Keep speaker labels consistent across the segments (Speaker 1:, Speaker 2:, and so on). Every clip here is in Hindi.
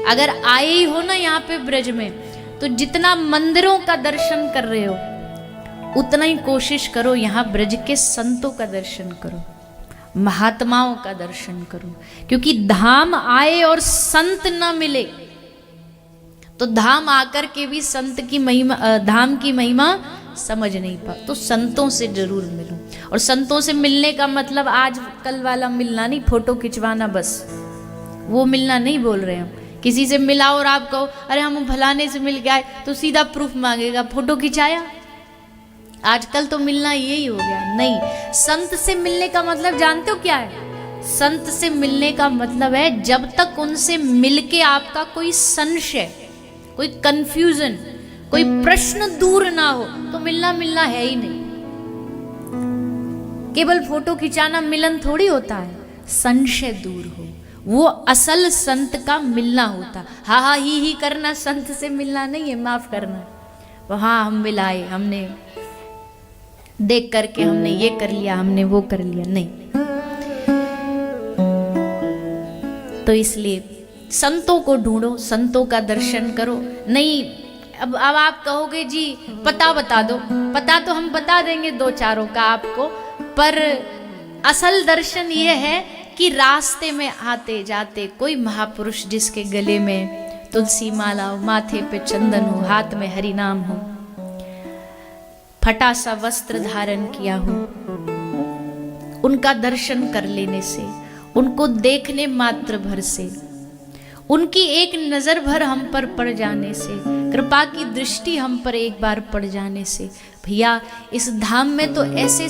Speaker 1: अगर आए ही हो ना यहाँ पे ब्रज में, तो जितना मंदिरों का दर्शन कर रहे हो उतना ही कोशिश करो यहाँ ब्रज के संतों का दर्शन करो, महात्माओं का दर्शन करो। क्योंकि धाम आए और संत न मिले तो धाम आकर के भी संत की महिमा, धाम की महिमा समझ नहीं पा। तो संतों से जरूर मिलो। और संतों से मिलने का मतलब आज कल वाला मिलना नहीं, फोटो खिंचवाना बस, वो मिलना नहीं बोल रहे हम। किसी से मिला और आप कहो अरे हम फलाने से मिल के आए, तो सीधा प्रूफ मांगेगा, फोटो खिंचाया। आजकल तो मिलना यही हो गया। नहीं, संत से मिलने का मतलब जानते हो क्या है? संत से मिलने का मतलब है जब तक उनसे मिलके आपका कोई संशय, कोई कंफ्यूजन, कोई प्रश्न दूर ना हो तो मिलना है ही नहीं। केवल फोटो खिंचाना मिलन थोड़ी होता है, संशय दूर हो, वो असल संत का मिलना होता। हा हा ही करना संत से मिलना नहीं है, माफ करना। वहां हम मिलाए, हमने देख करके हमने ये कर लिया, हमने वो कर लिया, नहीं। तो इसलिए संतों को ढूंढो, संतों का दर्शन करो। नहीं अब आप कहोगे जी पता बता दो, पता तो हम बता देंगे दो चारों का आपको, पर असल दर्शन ये है कि रास्ते में आते जाते कोई महापुरुष जिसके गले में तुलसी माला हो, माथे पे चंदन हो, हाथ में हरि नाम हो, फटा सा वस्त्र धारण किया हो, उनका दर्शन कर लेने से, उनको देखने मात्र भर से, उनकी एक नजर भर हम पर पड़ जाने से, कृपा की दृष्टि हम पर एक बार पड़ जाने से, भैया इस धाम में तो ऐसे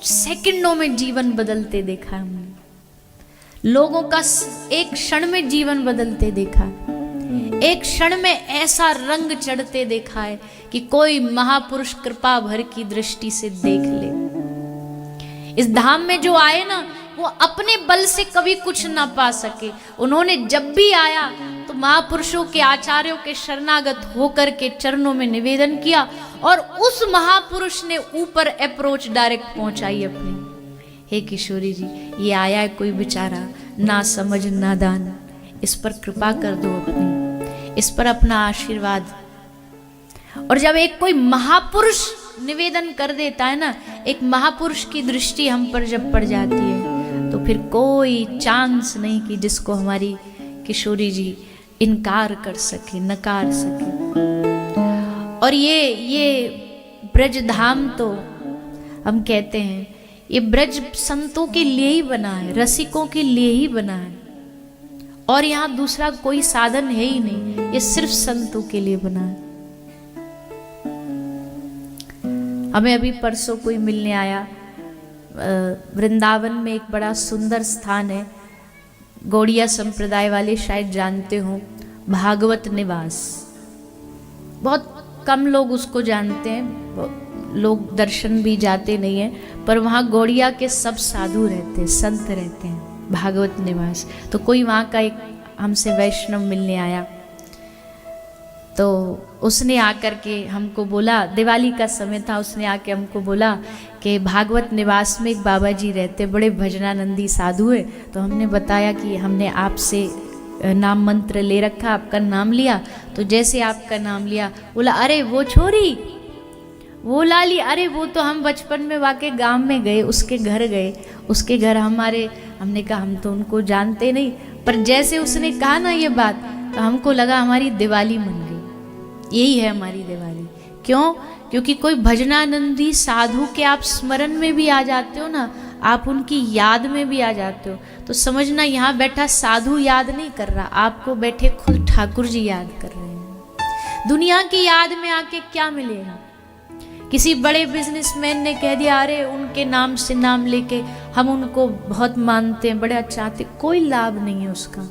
Speaker 1: सेकंडों में जीवन बदलते देखा है हमने। लोगों का एक क्षण में जीवन बदलते देखा है, एक क्षण में ऐसा रंग चढ़ते देखा है कि कोई महापुरुष कृपा भर की दृष्टि से देख ले। इस धाम में जो आए ना, वो अपने बल से कभी कुछ ना पा सके। उन्होंने जब भी आया तो महापुरुषों के, आचार्यों के शरणागत होकर के चरणों में निवेदन किया और उस महापुरुष ने ऊपर अप्रोच डायरेक्ट पहुंचाई अपनी। हे किशोरी जी, ये आया है कोई बेचारा ना समझ नादान, इस पर कृपा कर दो अपनी, इस पर अपना आशीर्वाद। और जब एक कोई महापुरुष निवेदन कर देता है ना, एक महापुरुष की दृष्टि हम पर जब पड़ जाती है, तो फिर कोई चांस नहीं कि जिसको हमारी किशोरी जी इनकार कर सके, नकार सके। और ये ब्रज धाम तो हम कहते हैं ये ब्रज संतों के लिए ही बना है, रसिकों के लिए ही बना है, और यहाँ दूसरा कोई साधन है ही नहीं, ये सिर्फ संतों के लिए बना है। हमें अभी परसों कोई मिलने आया, वृंदावन में एक बड़ा सुंदर स्थान है, गौड़िया संप्रदाय वाले शायद जानते हो, भागवत निवास। बहुत कम लोग उसको जानते हैं, लोग दर्शन भी जाते नहीं हैं, पर वहाँ गौड़िया के सब साधु रहते हैं, संत रहते हैं, भागवत निवास। तो कोई वहाँ का एक हमसे वैष्णव मिलने आया, तो उसने आकर के हमको बोला, दिवाली का समय था, उसने आके हमको बोला कि भागवत निवास में एक बाबा जी रहते, बड़े भजनानंदी साधु है। तो हमने बताया कि हमने आपसे नाम मंत्र ले रखा, आपका नाम लिया। तो जैसे आपका नाम लिया, बोला अरे वो छोरी, वो लाली, अरे वो तो हम बचपन में वाके गांव में गए, उसके घर गए, उसके घर हमारे, हमने कहा हम तो उनको जानते नहीं। पर जैसे उसने कहा ना ये बात, तो हमको लगा हमारी दिवाली मन गई। यही है हमारी दिवाली। क्यों? क्योंकि कोई भजनानंदी साधु के आप स्मरण में भी आ जाते हो ना, आप उनकी याद में भी आ जाते हो, तो समझना यहाँ बैठा साधु याद नहीं कर रहा, आपको बैठे खुद ठाकुर जी याद कर रहे हैं। दुनिया की याद में आके क्या मिलेगा? किसी बड़े बिजनेसमैन ने कह दिया अरे उनके नाम से नाम लेके हम उनको बहुत मानते हैं, बड़े चाहते, कोई लाभ नहीं है उसका।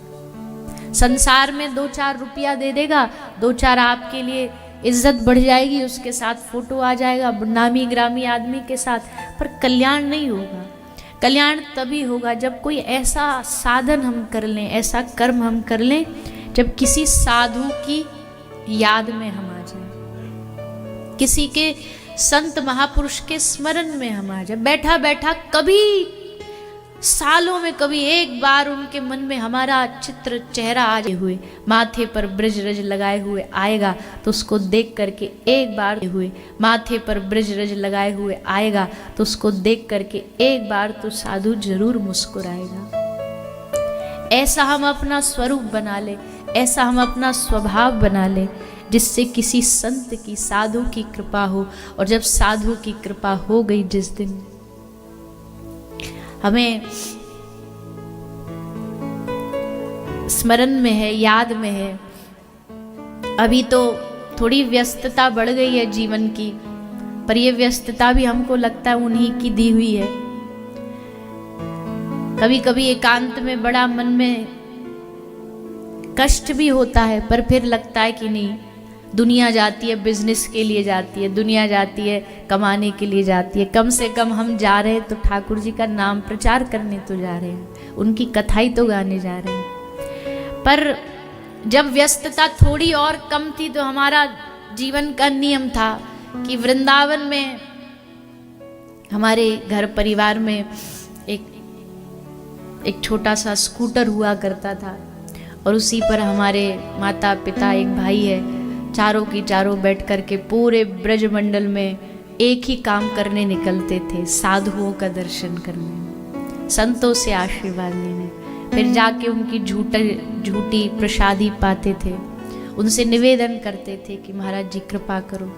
Speaker 1: संसार में 2-4 रुपया दे देगा, 2-4 आपके लिए इज्जत बढ़ जाएगी, उसके साथ फोटो आ जाएगा नामी ग्रामी आदमी के साथ, पर कल्याण नहीं होगा। कल्याण तभी होगा जब कोई ऐसा साधन हम कर लें, ऐसा कर्म हम कर लें, जब किसी साधु की याद में हम आ जाए, किसी के संत महापुरुष के स्मरण में हम आ जाए। बैठा बैठा कभी सालों में कभी एक बार उनके मन में हमारा चित्र चेहरा आए हुए, माथे पर ब्रज रज लगाए हुए आएगा तो उसको देख करके एक बार हुए, माथे पर ब्रज रज लगाए हुए आएगा तो उसको देख करके एक बार तो साधु जरूर मुस्कुराएगा। ऐसा हम अपना स्वरूप बना ले, ऐसा हम अपना स्वभाव बना ले, जिससे किसी संत की, साधु की कृपा हो। और जब साधु की कृपा हो गई जिस दिन, हमें स्मरण में है, याद में है। अभी तो थोड़ी व्यस्तता बढ़ गई है जीवन की, पर यह व्यस्तता भी हमको लगता है उन्हीं की दी हुई है। कभी कभी एकांत में बड़ा मन में कष्ट भी होता है, पर फिर लगता है कि नहीं, दुनिया जाती है बिजनेस के लिए जाती है, दुनिया जाती है कमाने के लिए जाती है, कम से कम हम जा रहे हैं तो ठाकुर जी का नाम प्रचार करने तो जा रहे हैं, उनकी कथाई तो गाने जा रहे हैं। पर जब व्यस्तता थोड़ी और कम थी तो हमारा जीवन का नियम था कि वृंदावन में हमारे घर परिवार में एक छोटा सा स्कूटर हुआ करता था, और उसी पर हमारे माता पिता, एक भाई है, चारों की चारों बैठ करके पूरे ब्रजमंडल में एक ही काम करने निकलते थे, साधुओं का दर्शन करने, संतों से आशीर्वाद लेने, फिर जाके उनकी झूठी प्रसादी पाते थे, उनसे निवेदन करते थे कि महाराज जी कृपा करो,